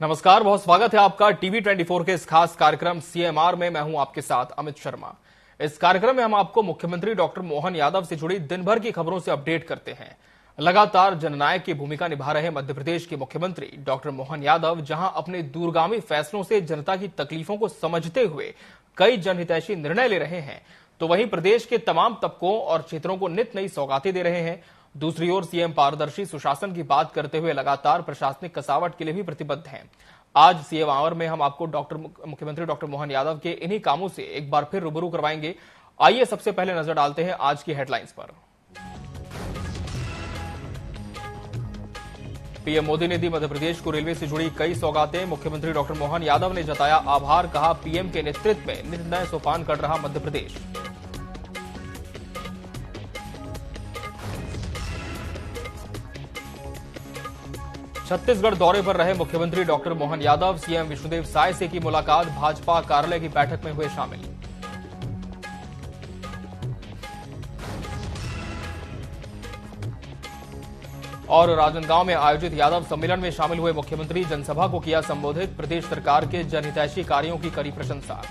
नमस्कार, बहुत स्वागत है आपका टीवी 24 के इस खास कार्यक्रम सीएमआर में। मैं हूं आपके साथ अमित शर्मा। इस कार्यक्रम में हम आपको मुख्यमंत्री डॉक्टर मोहन यादव से जुड़ी दिन भर की खबरों से अपडेट करते हैं। लगातार जननायक की भूमिका निभा रहे मध्य प्रदेश के मुख्यमंत्री डॉक्टर मोहन यादव जहां अपने दूरगामी फैसलों से जनता की तकलीफों को समझते हुए कई जनहितैषी निर्णय ले रहे हैं, तो वहीं प्रदेश के तमाम तबकों और क्षेत्रों को नित नई सौगातें दे रहे हैं। दूसरी ओर सीएम पारदर्शी सुशासन की बात करते हुए लगातार प्रशासनिक कसावट के लिए भी प्रतिबद्ध हैं। आज सीएमआर में हम आपको मुख्यमंत्री डॉक्टर मोहन यादव के इन्हीं कामों से एक बार फिर रूबरू करवाएंगे। आइए सबसे पहले नजर डालते हैं आज की हेडलाइंस पर। पीएम मोदी ने दी मध्य प्रदेश को रेलवे से जुड़ी कई सौगातें। मुख्यमंत्री डॉक्टर मोहन यादव ने जताया आभार, कहा पीएम के नेतृत्व में नित नए सोपान कर रहा मध्य प्रदेश। छत्तीसगढ़ दौरे पर रहे मुख्यमंत्री डॉक्टर मोहन यादव, सीएम विष्णुदेव साय से की मुलाकात, भाजपा कार्यालय की बैठक में हुए शामिल। और राजनांदगांव में आयोजित यादव सम्मेलन में शामिल हुए मुख्यमंत्री, जनसभा को किया संबोधित, प्रदेश सरकार के जनहितैषी कार्यों की करी प्रशंसा।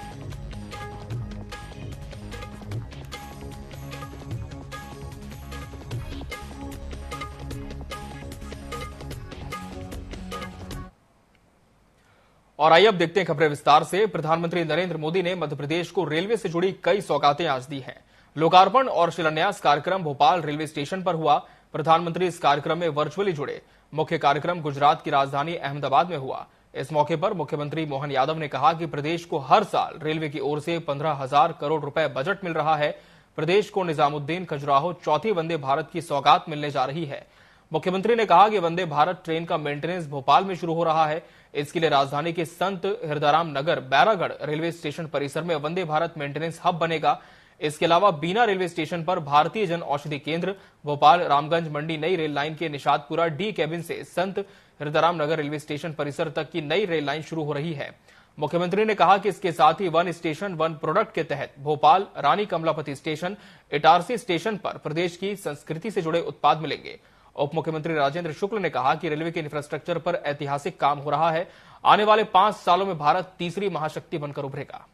और आइए अब देखते हैं खबरें विस्तार से। प्रधानमंत्री नरेंद्र मोदी ने मध्य प्रदेश को रेलवे से जुड़ी कई सौगातें आज दी हैं। लोकार्पण और शिलान्यास कार्यक्रम भोपाल रेलवे स्टेशन पर हुआ। प्रधानमंत्री इस कार्यक्रम में वर्चुअली जुड़े। मुख्य कार्यक्रम गुजरात की राजधानी अहमदाबाद में हुआ। इस मौके पर मुख्यमंत्री मोहन यादव ने कहा कि प्रदेश को हर साल रेलवे की ओर से 15,000 करोड़ रुपए बजट मिल रहा है। प्रदेश को निजामुद्दीन खजुराहो चौथी वंदे भारत की सौगात मिलने जा रही है। मुख्यमंत्री ने कहा कि वंदे भारत ट्रेन का मेंटेनेंस भोपाल में शुरू हो रहा है। इसके लिए राजधानी के संत हिरदाराम नगर बैरागढ़ रेलवे स्टेशन परिसर में वंदे भारत मेंटेनेंस हब बनेगा। इसके अलावा बीना रेलवे स्टेशन पर भारतीय जन औषधि केंद्र, भोपाल रामगंज मंडी नई रेल लाइन के निषादपुरा डी केबिन से संत हिरदाराम नगर रेलवे स्टेशन परिसर तक की नई रेल लाइन शुरू हो रही है। मुख्यमंत्री ने कहा कि इसके साथ ही वन स्टेशन वन प्रोडक्ट के तहत भोपाल रानी कमलापति स्टेशन, इटारसी स्टेशन पर प्रदेश की संस्कृति से जुड़े उत्पाद मिलेंगे। उप मुख्यमंत्री राजेंद्र शुक्ल ने कहा कि रेलवे के इंफ्रास्ट्रक्चर पर ऐतिहासिक काम हो रहा है। आने वाले 5 सालों में भारत तीसरी महाशक्ति बनकर उभरेगा।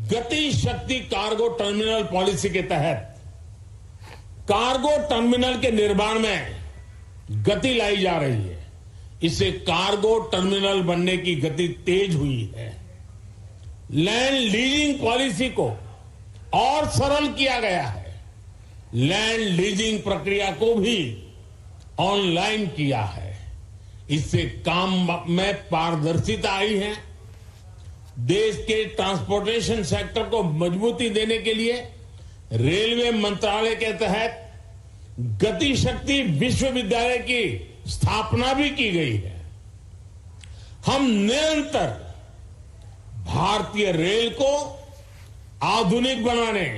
गति शक्ति कार्गो टर्मिनल पॉलिसी के तहत कार्गो टर्मिनल के निर्माण में गति लाई जा रही है। इससे कार्गो टर्मिनल बनने की गति तेज हुई है। लैंड लीजिंग पॉलिसी को और सरल किया गया है। लैंड लीजिंग प्रक्रिया को भी ऑनलाइन किया है। इससे काम में पारदर्शिता आई है। देश के ट्रांसपोर्टेशन सेक्टर को मजबूती देने के लिए रेलवे मंत्रालय के तहत गति शक्ति विश्वविद्यालय की स्थापना भी की गई है। हम निरंतर भारतीय रेल को आधुनिक बनाने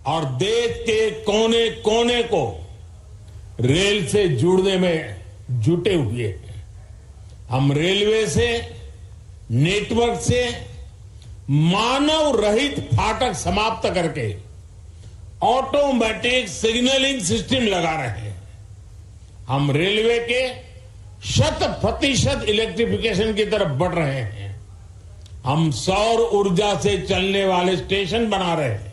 और देश के कोने कोने को रेल से जुड़ने में जुटे हुए हैं। हम रेलवे से, नेटवर्क से मानव रहित फाटक समाप्त करके ऑटोमेटिक सिग्नलिंग सिस्टम लगा रहे हैं। हम रेलवे के 100% इलेक्ट्रिफिकेशन की तरफ बढ़ रहे हैं। हम सौर ऊर्जा से चलने वाले स्टेशन बना रहे हैं।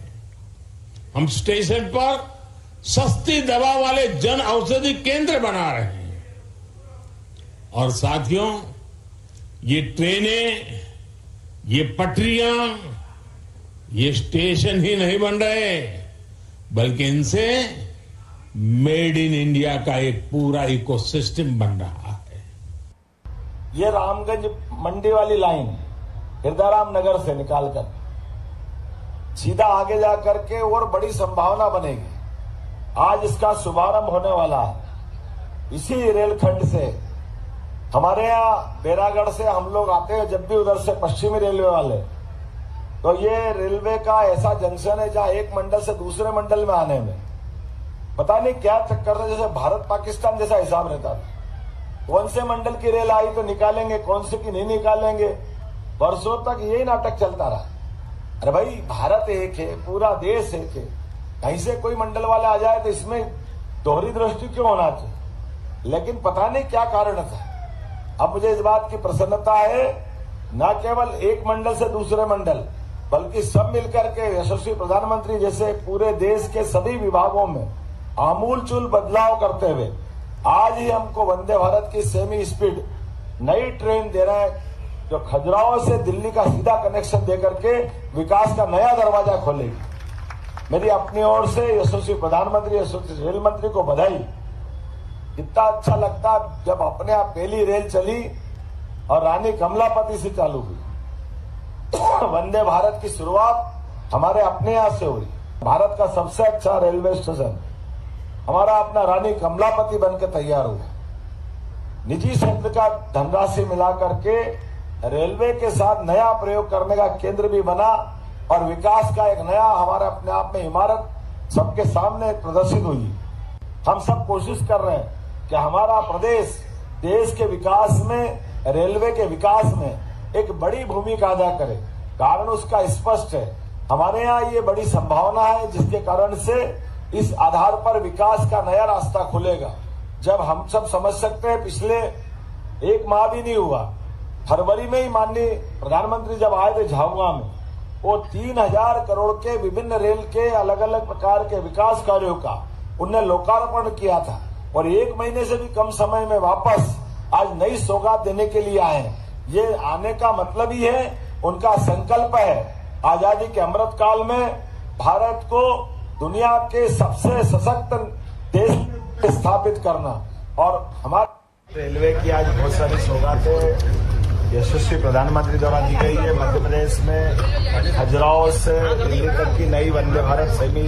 हम स्टेशन पर सस्ती दवा वाले जन औषधि केंद्र बना रहे हैं। और साथियों, ये ट्रेनें, ये पटरियां, ये स्टेशन ही नहीं बन रहे, बल्कि इनसे मेड इन इंडिया का एक पूरा इकोसिस्टम बन रहा है। ये रामगंज मंडी वाली लाइन हिरदाराम नगर से निकालकर सीधा आगे जाकर के और बड़ी संभावना बनेगी। आज इसका शुभारंभ होने वाला है। इसी रेलखंड से हमारे यहाँ बैरागढ़ से हम लोग आते हैं जब भी उधर से पश्चिमी रेलवे वाले, तो ये रेलवे का ऐसा जंक्शन है जहां एक मंडल से दूसरे मंडल में आने में पता नहीं क्या चक्कर था, जैसे भारत पाकिस्तान जैसा हिसाब रहता था। कौन से मंडल की रेल आई तो निकालेंगे, कौन से की नहीं निकालेंगे, वर्षों तक यही नाटक चलता रहा। अरे भाई, भारत एक है, पूरा देश एक है। कहीं से कोई मंडल वाले आ जाए तो इसमें दोहरी दृष्टि क्यों होना चाहिए? लेकिन पता नहीं क्या कारण था, अब मुझे इस बात की प्रसन्नता है, न केवल एक मंडल से दूसरे मंडल, बल्कि सब मिलकर के यशस्वी प्रधानमंत्री जैसे पूरे देश के सभी विभागों में आमूलचूल बदलाव करते हुए आज ही हमको वंदे भारत की सेमी स्पीड नई ट्रेन दे रहे हैं, जो खजुराहो से दिल्ली का सीधा कनेक्शन देकर के विकास का नया दरवाजा खोलेगी। मेरी अपनी ओर से यशस्वी प्रधानमंत्री, यशस्वी रेल मंत्री को बधाई। कितना अच्छा लगता जब अपने आप पहली रेल चली और रानी कमलापति से चालू हुई। वंदे भारत की शुरुआत हमारे अपने यहां से हुई। भारत का सबसे अच्छा रेलवे स्टेशन हमारा अपना रानी कमलापति बनकर तैयार हुआ। निजी क्षेत्र का धनराशि मिलाकर के रेलवे के साथ नया प्रयोग करने का केंद्र भी बना और विकास का एक नया हमारे अपने आप में इमारत सबके सामने प्रदर्शित हुई। हम सब कोशिश कर रहे हैं कि हमारा प्रदेश देश के विकास में, रेलवे के विकास में एक बड़ी भूमिका अदा करे। कारण उसका स्पष्ट है, हमारे यहाँ ये बड़ी संभावना है जिसके कारण से इस आधार पर विकास का नया रास्ता खुलेगा। जब हम सब समझ सकते हैं, पिछले एक माह भी नहीं हुआ, फरवरी में ही माननीय प्रधानमंत्री जब आए थे झाबुआ में, वो 3000 करोड़ के विभिन्न रेल के अलग अलग प्रकार के विकास कार्यों का उन्हें लोकार्पण किया था और एक महीने से भी कम समय में वापस आज नई सौगात देने के लिए आए हैं। ये आने का मतलब ही है, उनका संकल्प है आजादी के अमृत काल में भारत को दुनिया के सबसे सशक्त देश में स्थापित करना। और हमारे रेलवे की आज बहुत सारी सौगातें यशस्वी प्रधानमंत्री द्वारा दी गई है। मध्य प्रदेश में खजुराहो से दिल्ली तक की नई Vande Bharat semi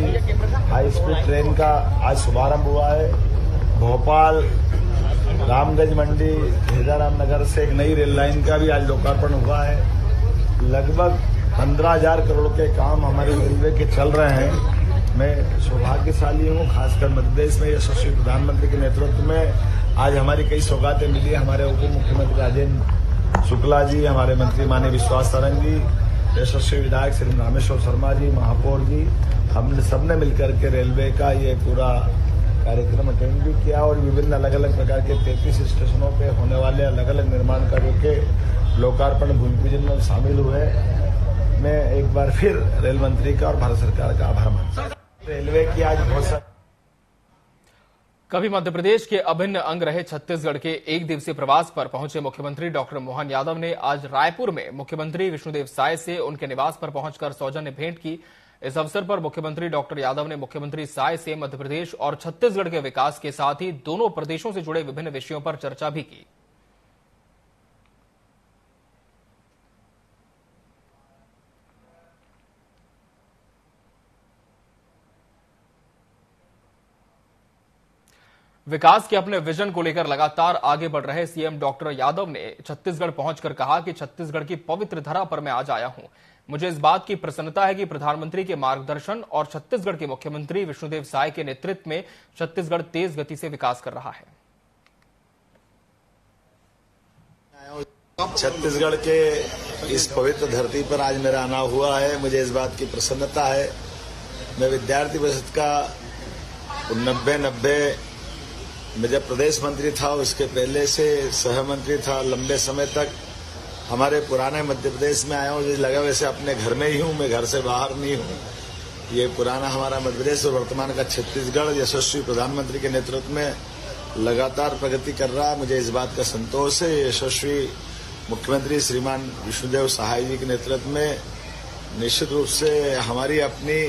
high speed train का आज शुभारंभ हुआ है। भोपाल रामगंज मंडी हिदाराम नगर से एक नई रेल लाइन का भी आज लोकार्पण हुआ है। लगभग 15,000 करोड़ के काम हमारे रेलवे के चल रहे हैं। मैं सौभाग्यशाली हूँ, खासकर मध्य प्रदेश में यशस्वी प्रधानमंत्री के नेतृत्व में आज हमारी कई सौगातें मिली। हमारे उप मुख्यमंत्री राजेंद्र शुक्ला जी, हमारे मंत्री माननीय विश्वास सारंग जी, यशस्वी विधायक श्री रामेश्वर शर्मा जी, महापौर जी, हमने सबने मिलकर के रेलवे का ये पूरा कार्यक्रम अटेंड भी किया और विभिन्न अलग अलग प्रकार के 33 स्टेशनों पे होने वाले अलग अलग निर्माण कार्यों के लोकार्पण भूमि पूजन में शामिल हुए। मैं एक बार फिर रेल मंत्री का और भारत सरकार का आभार मानता हूं। रेलवे की आज बहुत सारी कभी मध्य प्रदेश के अभिन्न अंग रहे छत्तीसगढ़ के एक दिवसीय प्रवास पर पहुंचे मुख्यमंत्री डॉक्टर मोहन यादव ने आज रायपुर में मुख्यमंत्री विष्णुदेव साय से उनके निवास पर पहुंचकर सौजन्य भेंट की। इस अवसर पर मुख्यमंत्री डॉक्टर यादव ने मुख्यमंत्री साय से मध्य प्रदेश और छत्तीसगढ़ के विकास के साथ ही दोनों प्रदेशों से जुड़े विभिन्न विषयों पर चर्चा भी की। विकास के अपने विजन को लेकर लगातार आगे बढ़ रहे सीएम डॉक्टर यादव ने छत्तीसगढ़ पहुंचकर कहा कि छत्तीसगढ़ की पवित्र धरा पर मैं आज आया हूं। मुझे इस बात की प्रसन्नता है कि प्रधानमंत्री के मार्गदर्शन और छत्तीसगढ़ के मुख्यमंत्री विष्णुदेव साय के नेतृत्व में छत्तीसगढ़ तेज गति से विकास कर रहा है। छत्तीसगढ़ के इस पवित्र धरती पर आज मेरा आना हुआ है। मुझे इस बात की प्रसन्नता है। मैं विद्यार्थी परिषद का 90 मैं जब प्रदेश मंत्री था, उसके पहले से सहमंत्री था। लंबे समय तक हमारे पुराने मध्य प्रदेश में आया हूँ। मुझे लगा वैसे अपने घर में ही हूँ, मैं घर से बाहर नहीं हूँ। ये पुराना हमारा मध्य प्रदेश और वर्तमान का छत्तीसगढ़ यशस्वी प्रधानमंत्री के नेतृत्व में लगातार प्रगति कर रहा है। मुझे इस बात का संतोष है। यशस्वी मुख्यमंत्री श्रीमान विष्णुदेव साय जी के नेतृत्व में निश्चित रूप से हमारी अपनी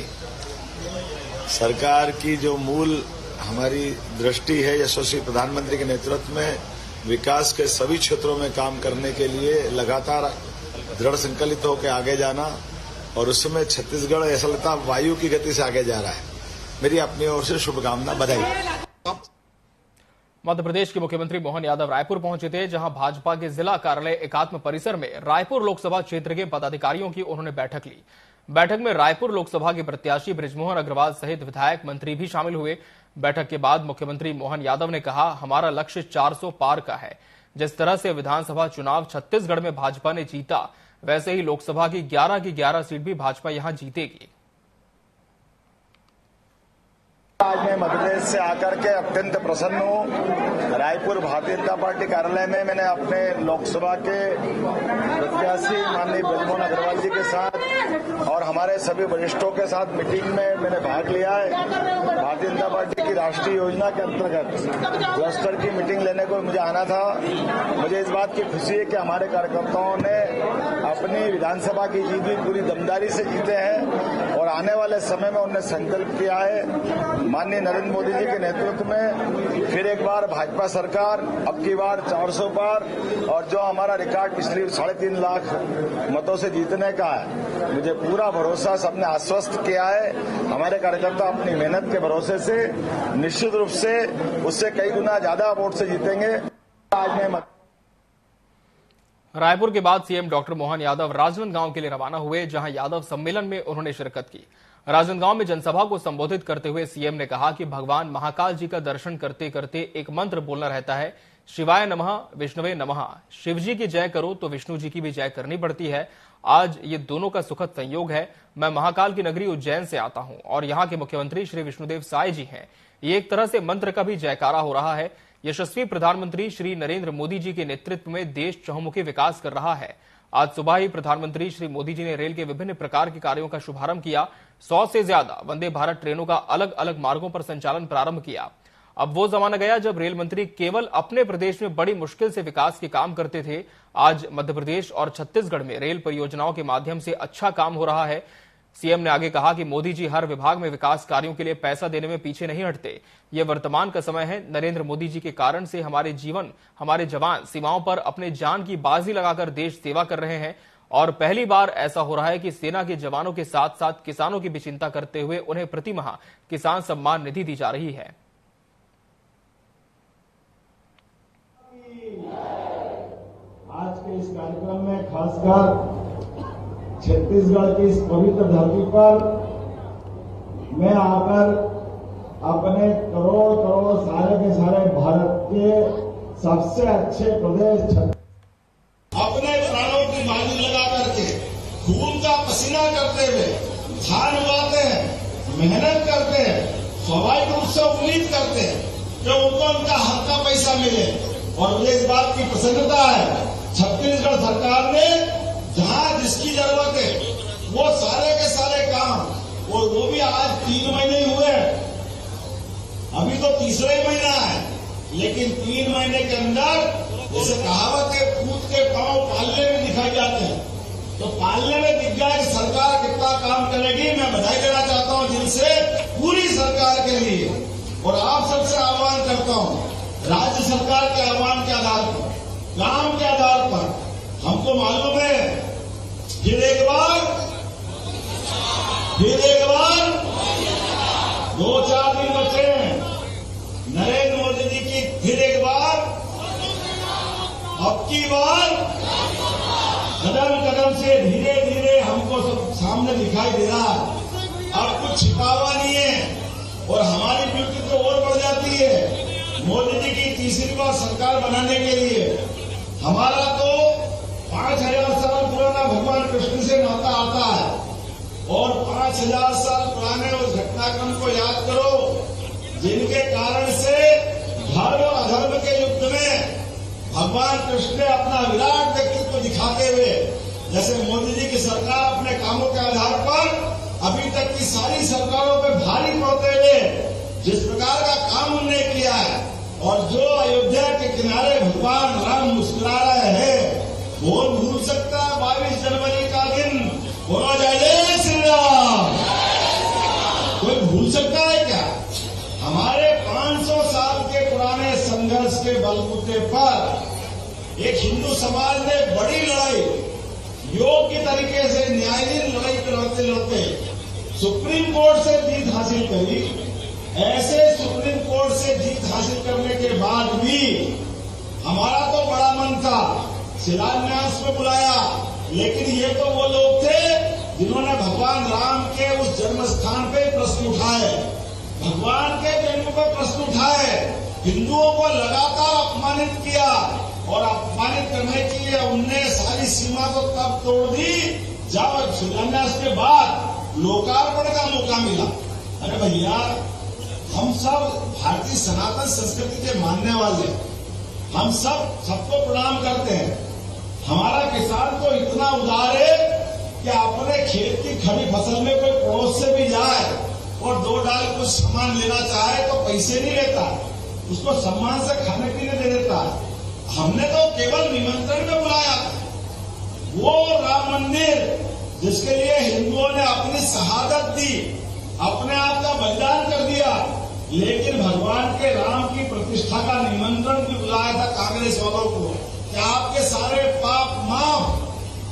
सरकार की जो मूल हमारी दृष्टि है, यशस्वी प्रधानमंत्री के नेतृत्व में विकास के सभी क्षेत्रों में काम करने के लिए लगातार दृढ़ संकल्पित होकर आगे जाना और उस समय छत्तीसगढ़ ऐसा लगता वायु की गति से आगे जा रहा है। मेरी अपनी ओर से शुभकामना, बधाई। मध्य प्रदेश के मुख्यमंत्री मोहन यादव रायपुर पहुंचे थे, जहां भाजपा के जिला कार्यालय एकात्म परिसर में रायपुर लोकसभा क्षेत्र के पदाधिकारियों की उन्होंने बैठक ली। बैठक में रायपुर लोकसभा के प्रत्याशी बृजमोहन अग्रवाल सहित विधायक मंत्री भी शामिल हुए। बैठक के बाद मुख्यमंत्री मोहन यादव ने कहा, हमारा लक्ष्य 400 पार का है। जिस तरह से विधानसभा चुनाव छत्तीसगढ़ में भाजपा ने जीता, वैसे ही लोकसभा की 11 सीट भी भाजपा यहां जीतेगी। आज मैं मध्य प्रदेश से आकर के अत्यंत प्रसन्न हूँ। रायपुर भारतीय जनता पार्टी कार्यालय में मैंने अपने लोकसभा के प्रत्याशी माननीय ब्रजमोहन अग्रवाल जी के साथ और हमारे सभी वरिष्ठों के साथ मीटिंग में मैंने भाग लिया है। भारतीय जनता पार्टी की राष्ट्रीय योजना के अंतर्गत क्लस्टर की मीटिंग लेने को मुझे आना था। मुझे इस बात की खुशी है कि हमारे कार्यकर्ताओं ने अपनी विधानसभा की जीत भी पूरी दमदारी से जीते हैं और आने वाले समय में उन्होंने संकल्प किया है माननीय नरेंद्र मोदी जी के नेतृत्व में फिर एक बार भाजपा सरकार अब की बार 400 पार और जो हमारा रिकॉर्ड पिछली 3.5 लाख मतों से जीतने का है, मुझे पूरा भरोसा सबने आश्वस्त किया है। हमारे कार्यकर्ता अपनी मेहनत के भरोसे से निश्चित रूप से उससे कई गुना ज्यादा वोट से जीतेंगे। आज मैं रायपुर के बाद सीएम डॉक्टर मोहन यादव राजनांदगांव के लिए रवाना हुए, जहां यादव सम्मेलन में उन्होंने शिरकत की। राजनांदगांव में जनसभा को संबोधित करते हुए सीएम ने कहा कि भगवान महाकाल जी का दर्शन करते करते एक मंत्र बोलना रहता है, शिवाय नमः, विष्णुवे नमः। शिव जी की जय करो तो विष्णु जी की भी जय करनी पड़ती है। आज ये दोनों का सुखद संयोग है। मैं महाकाल की नगरी उज्जैन से आता हूं और यहाँ के मुख्यमंत्री श्री विष्णुदेव साय जी हैं। ये एक तरह से मंत्र का भी जयकारा हो रहा है। यशस्वी प्रधानमंत्री श्री नरेंद्र मोदी जी के नेतृत्व में देश चहुमुखी विकास कर रहा है। आज सुबह ही प्रधानमंत्री श्री मोदी जी ने रेल के विभिन्न प्रकार के कार्यों का शुभारंभ किया। 100 से ज्यादा वंदे भारत ट्रेनों का अलग अलग मार्गों पर संचालन प्रारंभ किया। अब वो जमाना गया जब रेल मंत्री केवल अपने प्रदेश में बड़ी मुश्किल से विकास के काम करते थे। आज मध्य प्रदेश और छत्तीसगढ़ में रेल परियोजनाओं के माध्यम से अच्छा काम हो रहा है। सीएम ने आगे कहा कि मोदी जी हर विभाग में विकास कार्यों के लिए पैसा देने में पीछे नहीं हटते। ये वर्तमान का समय है। नरेंद्र मोदी जी के कारण से हमारे जवान सीमाओं पर अपने जान की बाजी लगाकर देश सेवा कर रहे हैं और पहली बार ऐसा हो रहा है कि सेना के जवानों के साथ साथ किसानों की भी चिंता करते हुए उन्हें प्रतिमाह किसान सम्मान निधि दी जा रही है। आज के इस कार्यक्रम में खासकर छत्तीसगढ़ की इस पवित्र धरती पर मैं आकर अपने करोड़ सारे के सारे भारत के सबसे अच्छे प्रदेश अपने प्राणों की बाजी लगा करके खून का पसीना करते हुए धान उगाते हैं, मेहनत करते हैं, स्वाभाविक रूप से उम्मीद करते हैं कि उनको उनका हक का पैसा मिले। और मुझे इस बात की प्रसन्नता है, छत्तीसगढ़ सरकार ने जहां जिसकी जरूरत है वो सारे के सारे काम, और वो भी आज 3 महीने ही हुए हैं, अभी तो तीसरा ही महीना है, लेकिन 3 महीने के अंदर जैसे कहावत है, पूत के पांव पालने में दिखाई जाते हैं, तो पालने में दिख गया कि सरकार कितना काम करेगी। मैं बधाई देना चाहता हूं जिनसे पूरी सरकार के लिए, और आप सबसे आह्वान करता हूं राज्य सरकार के आह्वान के आधार पर, काम के आधार पर, हमको मालूम है फिर एक बार 2-4 दिन बचे हैं नरेंद्र मोदी जी की फिर एक बार, अब की बार कदम कदम से धीरे धीरे हमको सब सामने दिखाई दे रहा है। अब कुछ छिपावा नहीं है और हमारी ड्यूटी तो और बढ़ जाती है। मोदी जी की तीसरी बार सरकार बनाने के लिए हमारा तो 5000 साल पुराना भगवान कृष्ण से नाता आता है और 5000 साल पुराने उस घटनाक्रम को याद करो जिनके कारण से धर्म और अधर्म के युद्ध में भगवान कृष्ण ने अपना विराट व्यक्तित्व दिखाते हुए, जैसे मोदी जी की सरकार अपने कामों के आधार पर अभी तक की सारी सरकारों पे भारी पड़ते हुए जिस प्रकार का काम उन्होंने किया है, और जो अयोध्या के किनारे भगवान राम मुस्कुरा रहे हैं, वो भूल सकता है 22 जनवरी का दिन बोला जाए जय श्री राम? कोई भूल सकता है क्या? हमारे 500 साल के पुराने संघर्ष के बलबूते पर एक हिंदू समाज ने बड़ी लड़ाई योग्य तरीके से न्यायाधीन लड़ाई लड़ते लड़ते सुप्रीम कोर्ट से जीत हासिल करी। ऐसे सुप्रीम कोर्ट से जीत हासिल करने के बाद भी हमारा तो बड़ा मन था, शिलान्यास में बुलाया, लेकिन ये तो वो लोग थे जिन्होंने भगवान राम के उस जन्म स्थान पे प्रश्न उठाए, भगवान के जन्म पर प्रश्न उठाए, हिंदुओं को लगातार अपमानित किया और अपमानित करने के लिए उनने सारी सीमा को तब तोड़ दी जब शिलान्यास के बाद लोकार्पण का मौका मिला। अरे भैया, हम सब भारतीय सनातन संस्कृति के मानने वाले, हम सबको प्रणाम करते हैं। हमारा किसान तो इतना उदार है कि अपने खेत की खड़ी फसल में कोई पड़ोस से भी जाए और 2 डाल कुछ सामान लेना चाहे तो पैसे नहीं लेता, उसको सम्मान से खाने पीने दे देता। हमने तो केवल निमंत्रण में बुलाया, वो राम मंदिर जिसके लिए हिंदुओं ने अपनी शहादत दी, अपने आप का बलिदान कर दिया, लेकिन भगवान के राम की प्रतिष्ठा का निमंत्रण भी बुलाया था कांग्रेस वालों को कि आपके सारे पाप माफ,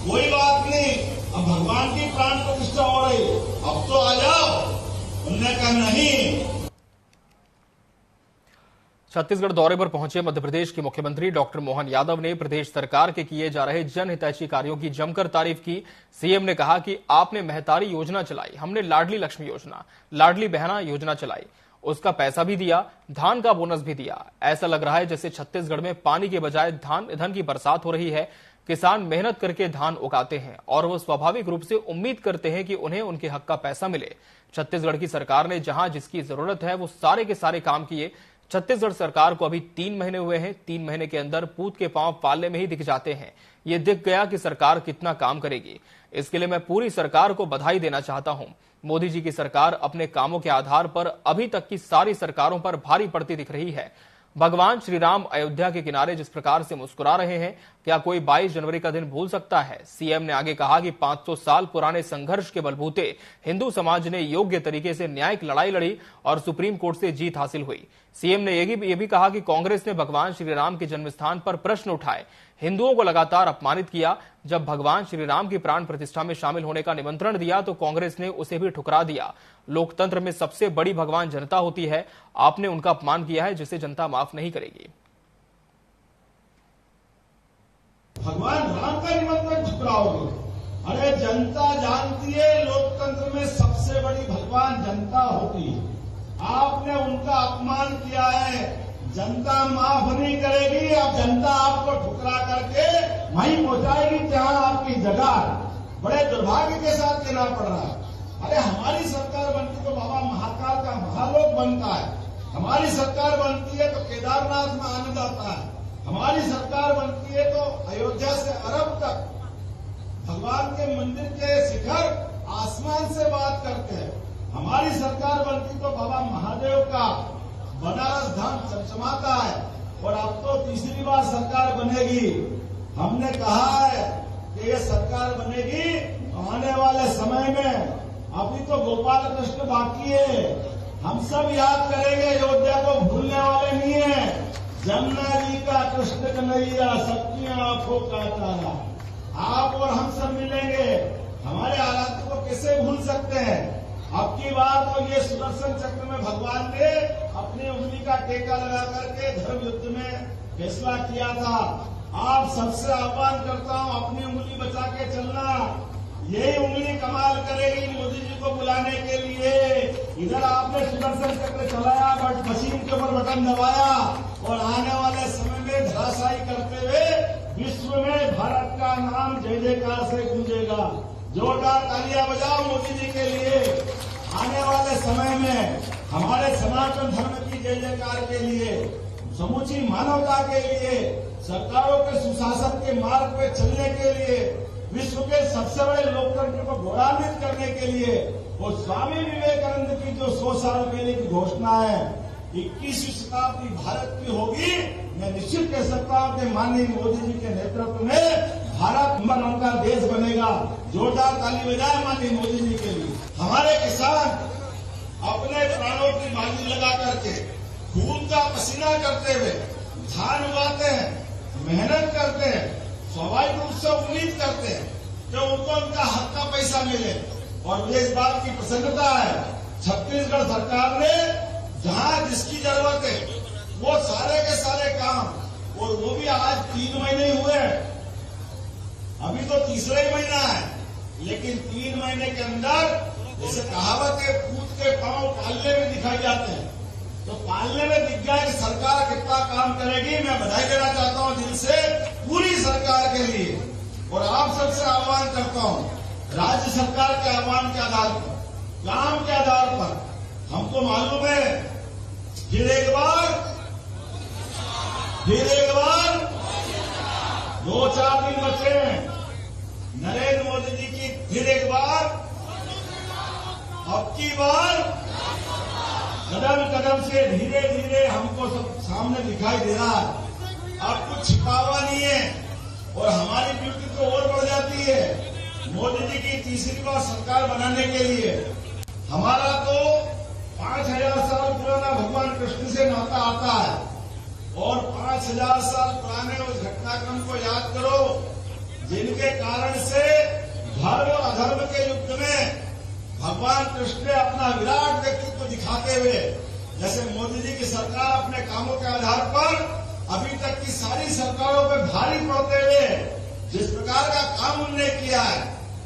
कोई बात नहीं, अब भगवान की प्राण प्रतिष्ठा हो रही, अब तो आ जाओ। उन्होंने कहा नहीं। छत्तीसगढ़ दौरे पर पहुंचे मध्य प्रदेश के मुख्यमंत्री डॉक्टर मोहन यादव ने प्रदेश सरकार के किए जा रहे जनहितैषी कार्यों की जमकर तारीफ की। सीएम ने कहा कि आपने महतारी योजना चलाई, हमने लाडली लक्ष्मी योजना, लाडली बहना योजना चलाई, उसका पैसा भी दिया, धान का बोनस भी दिया। ऐसा लग रहा है जैसे छत्तीसगढ़ में पानी के बजाय धन की बरसात हो रही है। किसान मेहनत करके धान उगाते हैं और वो स्वाभाविक रूप से उम्मीद करते हैं कि उन्हें उनके हक का पैसा मिले। छत्तीसगढ़ की सरकार ने जहां जिसकी जरूरत है वो सारे के सारे काम किए। छत्तीसगढ़ सरकार को अभी 3 महीने हुए हैं, 3 महीने के अंदर पूत के पांव पालने में ही दिख जाते हैं। ये दिख गया कि सरकार कितना काम करेगी। इसके लिए मैं पूरी सरकार को बधाई देना चाहता हूं। मोदी जी की सरकार अपने कामों के आधार पर अभी तक की सारी सरकारों पर भारी पड़ती दिख रही है। भगवान श्री राम अयोध्या के किनारे जिस प्रकार से मुस्कुरा रहे हैं, क्या कोई 22 जनवरी का दिन भूल सकता है? सीएम ने आगे कहा कि 500 साल पुराने संघर्ष के बलबूते हिंदू समाज ने योग्य तरीके से न्यायिक लड़ाई लड़ी और सुप्रीम कोर्ट से जीत हासिल हुई। सीएम ने यह भी कहा कि कांग्रेस ने भगवान श्री राम के जन्मस्थान पर प्रश्न उठाए, हिंदुओं को लगातार अपमानित किया। जब भगवान श्री राम की प्राण प्रतिष्ठा में शामिल होने का निमंत्रण दिया तो कांग्रेस ने उसे भी ठुकरा दिया। लोकतंत्र में सबसे बड़ी भगवान जनता होती है, आपने उनका अपमान किया है जिसे जनता माफ नहीं करेगी। भगवान राम का निमंत्रण ठुकराओगे? अरे जनता जानती है लोकतंत्र में सबसे बड़ी भगवान जनता होती है, आपने उनका अपमान किया है, जनता माफ नहीं करेगी। अब जनता आपको ठुकरा करके वहीं पहुंचाएगी जहां आपकी जगह। बड़े दुर्भाग्य के साथ कहना पड़ रहा है। अरे हमारी सरकार बनती तो बाबा महाकाल का महालोक बनता है, हमारी सरकार बनती है तो केदारनाथ में आनंद आता है, हमारी सरकार बनती है तो अयोध्या से अरब तक भगवान के मंदिर के शिखर आसमान से बात करते हैं। हमारी सरकार बनती तो बाबा महादेव का बनारस धाम चमचमाता है। और अब तो तीसरी बार सरकार बनेगी। हमने कहा है कि ये सरकार बनेगी आने वाले समय में। अभी तो गोपाल कृष्ण बाकी है, हम सब याद करेंगे, अयोध्या को भूलने वाले नहीं है। जमुना जी का कृष्ण कन्हैया, सबकी आंखों का तारा, आप और हम सब मिलेंगे। हमारे आराध्य को कैसे भूल सकते हैं? अब की बार तो ये सुदर्शन चक्र में भगवान ने अपनी उंगली का टेका लगा करके धर्म युद्ध में फैसला किया था। आप सबसे आह्वान करता हूं, अपनी उंगली बचा के चलना। यही उंगली कमाल करेगी मोदी जी को बुलाने के लिए। इधर आपने सुदर्शन चक्र चलाया, बट मशीन के ऊपर बटन दबाया और आने वाले समय में धराशायी करते हुए विश्व में भारत का नाम जय जयकार से गूंजेगा। जोरदार तालियां बजाओ मोदी जी के लिए। आने वाले समय में हमारे सनातन धर्म की जय जयकार के लिए, समूची मानवता के लिए, सरकारों के सुशासन के मार्ग पे चलने के लिए, विश्व के सबसे बड़े लोकतंत्र को गौरवान्वित करने के लिए और स्वामी विवेकानंद की जो 100 साल पहले की घोषणा है 21वीं शताब्दी भारत की होगी। मैं निश्चित कह सकता हूं कि माननीय मोदी जी के नेतृत्व में भारत नंबर 1 का देश बनेगा। जोरदार ताली बजाए माननीय मोदी जी के लिए। हमारे किसान अपने प्राणों की बाजी लगा करके, खून का पसीना करते हुए धान उगाते हैं, मेहनत करते हैं, स्वाभाविक रूप से उम्मीद करते हैं कि उनको उनका हक का पैसा मिले। और मुझे इस बात की प्रसन्नता है, छत्तीसगढ़ सरकार ने जहां जिसकी जरूरत है वो सारे के सारे काम, और वो भी आज 3 महीने हुए हैं, अभी तो तीसरा ही महीना है, लेकिन 3 महीने के अंदर जैसे कहावत है पूत के पांव पालने में दिखाई जाते हैं, तो पालने में दिख गया कि सरकार कितना काम करेगी। मैं बधाई देना चाहता हूं दिल से पूरी सरकार के लिए। और आप सबसे आह्वान करता हूं, राज्य सरकार के आह्वान के आधार पर, काम के आधार पर, हमको मालूम है फिर एक बार 2-4 दिन बचे हैं। नरेंद्र मोदी जी की फिर एक बार, अब की बार कदम कदम से धीरे धीरे हमको सब सामने दिखाई दे रहा है। अब कुछ छिपावा नहीं है और हमारी ड्यूटी तो और बढ़ जाती है। मोदी जी की तीसरी बार सरकार बनाने के लिए हमारा तो 5000 साल पुराना भगवान कृष्ण से नाता आता है और 5000 साल पुराने उस घटनाक्रम को याद करो जिनके कारण से धर्म और अधर्म के युद्ध में भगवान कृष्ण ने अपना विराट व्यक्तित्व दिखाते हुए, जैसे मोदी जी की सरकार अपने कामों के आधार पर अभी तक की सारी सरकारों पर भारी पड़ते हुए जिस प्रकार का काम उन्होंने किया है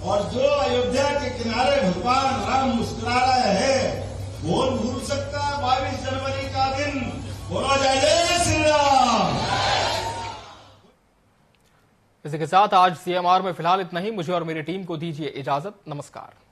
और जो अयोध्या के किनारे भगवान राम मुस्कुरा रहे हैं, कौन भूल सकता है 22 जनवरी का दिन। बोलो जय जय श्री राम। इसी के साथ आज CMR में फिलहाल इतना ही। मुझे और मेरी टीम को दीजिए इजाजत। नमस्कार।